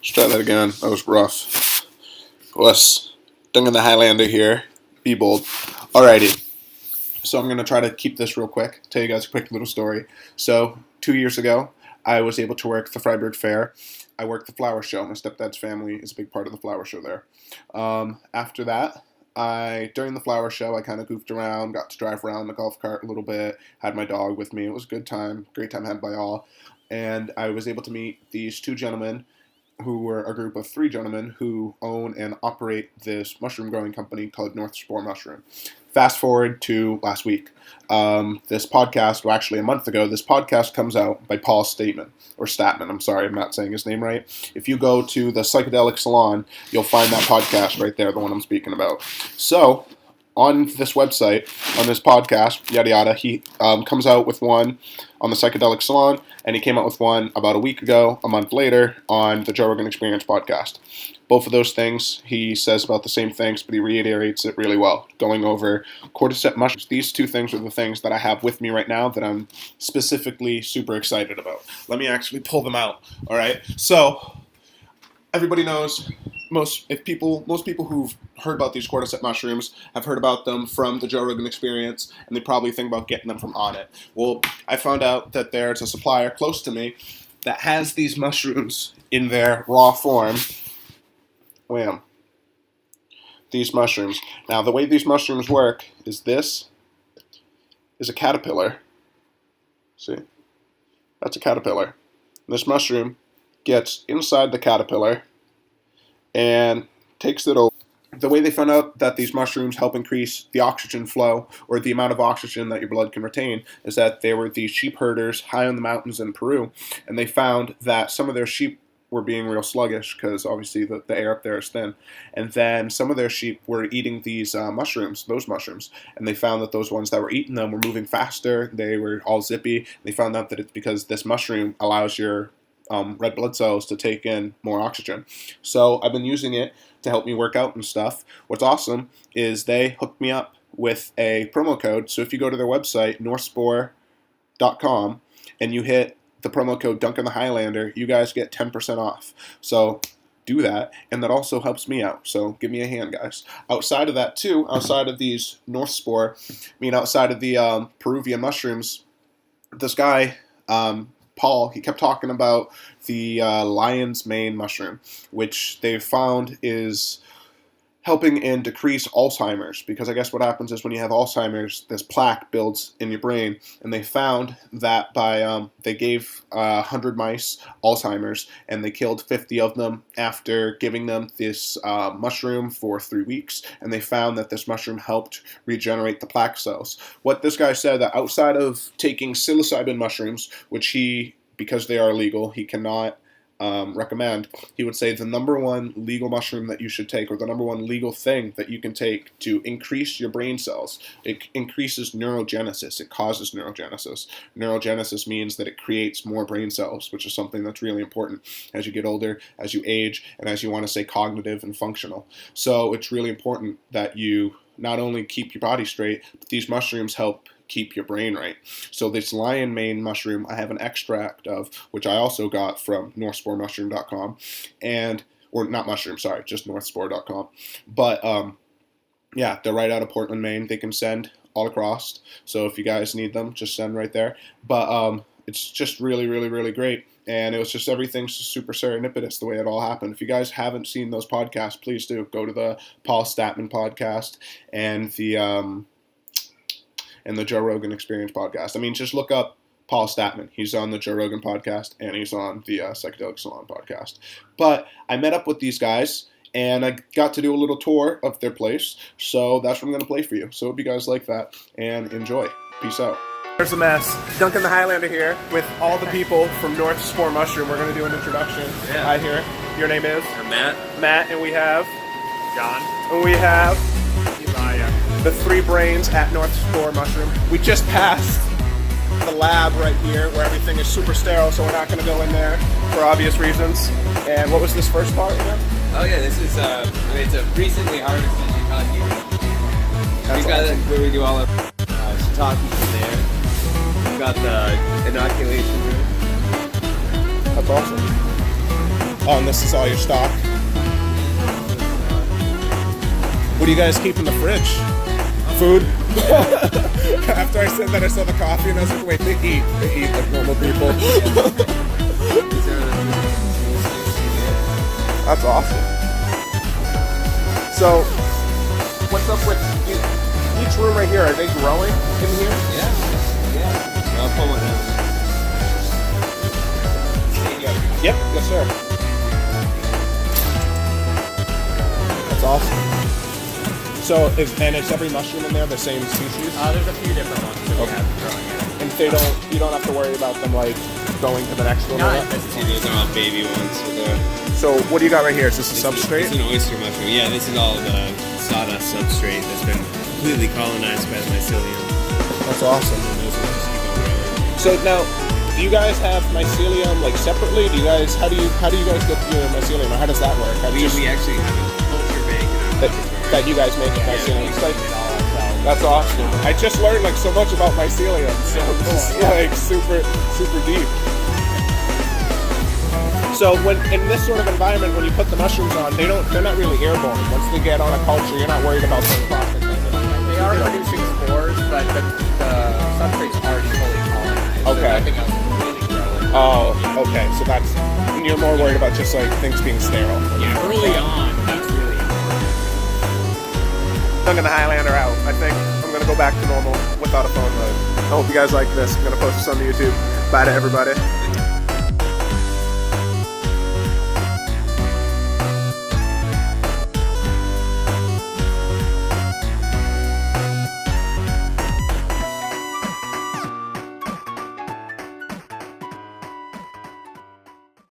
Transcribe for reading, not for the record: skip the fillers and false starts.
Let's try that again. That was rough. Us, Duncan the Highlander here. Be bold. Alrighty. So I'm going to try to keep this real quick. Tell you guys a quick little story. So 2 years ago, I was able to work the Freiburg Fair. I worked the flower show. My stepdad's family is a big part of the flower show there. After that, during the flower show, I kind of goofed around, got to drive around the golf cart a little bit, had my dog with me. It was a good time, great time had by all. And I was able to meet these two gentlemen who were a group of three gentlemen who own and operate this mushroom growing company called Northspore Mushroom. Fast forward to last week. This podcast, well, actually a month ago, this podcast comes out by Paul Statman. I'm sorry, I'm not saying his name right. If you go to the Psychedelic Salon, you'll find that podcast right there, the one I'm speaking about. So, on this website, on this podcast, yada yada, he comes out with one on the Psychedelic Salon, and he came out with one about a week ago, a month later, on the Joe Rogan Experience podcast. Both of those things, he says about the same things, but he reiterates it really well, going over cordyceps mushrooms. These two things are the things that I have with me right now that I'm specifically super excited about. Let me actually pull them out, all right? So, everybody knows, most people who've heard about these cordyceps mushrooms have heard about them from the Joe Rogan Experience, and they probably think about getting them from On It. Well, I found out that there's a supplier close to me that has these mushrooms in their raw form. Wham. These mushrooms. Now, the way these mushrooms work is this is a caterpillar. See? That's a caterpillar. This mushroom gets inside the caterpillar and takes it over. The way they found out that these mushrooms help increase the oxygen flow, or the amount of oxygen that your blood can retain, is that they were these sheep herders high on the mountains in Peru, and they found that some of their sheep were being real sluggish because obviously the air up there is thin. And then some of their sheep were eating these mushrooms, and they found that those ones that were eating them were moving faster, they were all zippy. They found out that it's because this mushroom allows your red blood cells to take in more oxygen. So I've been using it to help me work out and stuff. What's awesome is they hooked me up with a promo code. So if you go to their website, northspore.com, and you hit the promo code Duncan the Highlander, you guys get 10% off. So do that, and that also helps me out. So give me a hand, guys. Outside of that too, outside of these Northspore, outside of the Peruvian mushrooms, this guy, Paul, he kept talking about the lion's mane mushroom, which they've found is helping in decrease Alzheimer's, because I guess what happens is when you have Alzheimer's, this plaque builds in your brain, and they found that by they gave 100 mice Alzheimer's, and they killed 50 of them after giving them this mushroom for 3 weeks, and they found that this mushroom helped regenerate the plaque cells. What this guy said, that outside of taking psilocybin mushrooms, which because they are illegal, he cannot recommend, he would say the number one legal mushroom that you should take, or the number one legal thing that you can take to increase your brain cells, it increases neurogenesis. It causes neurogenesis. Neurogenesis means that it creates more brain cells, which is something that's really important as you get older, as you age, and as you want to stay cognitive and functional. So it's really important that you not only keep your body straight, but these mushrooms help keep your brain right. So this lion mane mushroom I have an extract of, which I also got from northsporemushroom.com, just northspore.com. But yeah, they're right out of Portland, Maine. They can send all across. So if you guys need them, just send right there. But it's just really, really, really great. And it was just everything's super serendipitous the way it all happened. If you guys haven't seen those podcasts, please do go to the Paul Statman podcast and the Joe Rogan Experience podcast. Just look up Paul Statman. He's on the Joe Rogan podcast, and he's on the Psychedelic Salon podcast. But I met up with these guys, and I got to do a little tour of their place, so that's what I'm going to play for you. So hope you guys like that, and enjoy. Peace out. There's a mess. Duncan the Highlander here with all the people from Northspore Mushroom. We're going to do an introduction. Yeah. Hi, here. Your name is? I'm Matt. Matt, and we have? John. And we have? Elijah. The three brains at Northspore Mushroom. We just passed the lab right here where everything is super sterile, so we're not going to go in there for obvious reasons. And what was this first part again? Oh yeah, this is it's a recently harvested shiitake. We've got where we do all of shiitake in there. We've got the inoculation room. That's awesome. Oh, and this is all your stock. What do you guys keep in the fridge? Food? After I said that, I saw the coffee and I was like, wait, they eat like normal people. That's awesome. So, what's up with each room right here? Are they growing in here? Yeah. I'll pull one out. Yep, yes sir. That's awesome. So, is every mushroom in there the same species? There's a few different ones that we have growing in. And you don't have to worry about them like going to the next one. These are all baby ones. So what do you got right here? Is this a substrate? It's an oyster mushroom. Yeah, this is all the sawdust substrate that's been completely colonized by the mycelium. That's awesome. And those will just keep on growing. So now, do you guys have mycelium like separately? How do you guys get your mycelium, or how does that work? We actually have a culture bank that you guys make mycelium. It's like, that's awesome. I just learned like so much about mycelium, so it's like super deep. So when in this sort of environment, when you put the mushrooms on, they're not really airborne. Once they get on a culture, you're not worried about them processing. They are producing spores, but the substrate's already fully colonized. Okay. So nothing else is really growing. Oh, okay. So and you're more worried about just like things being sterile. Yeah, early on, that's really important. Duncan the Highlander out. I think I'm gonna go back to normal without a phone mode. I hope you guys like this. I'm gonna post this on the YouTube. Bye to everybody.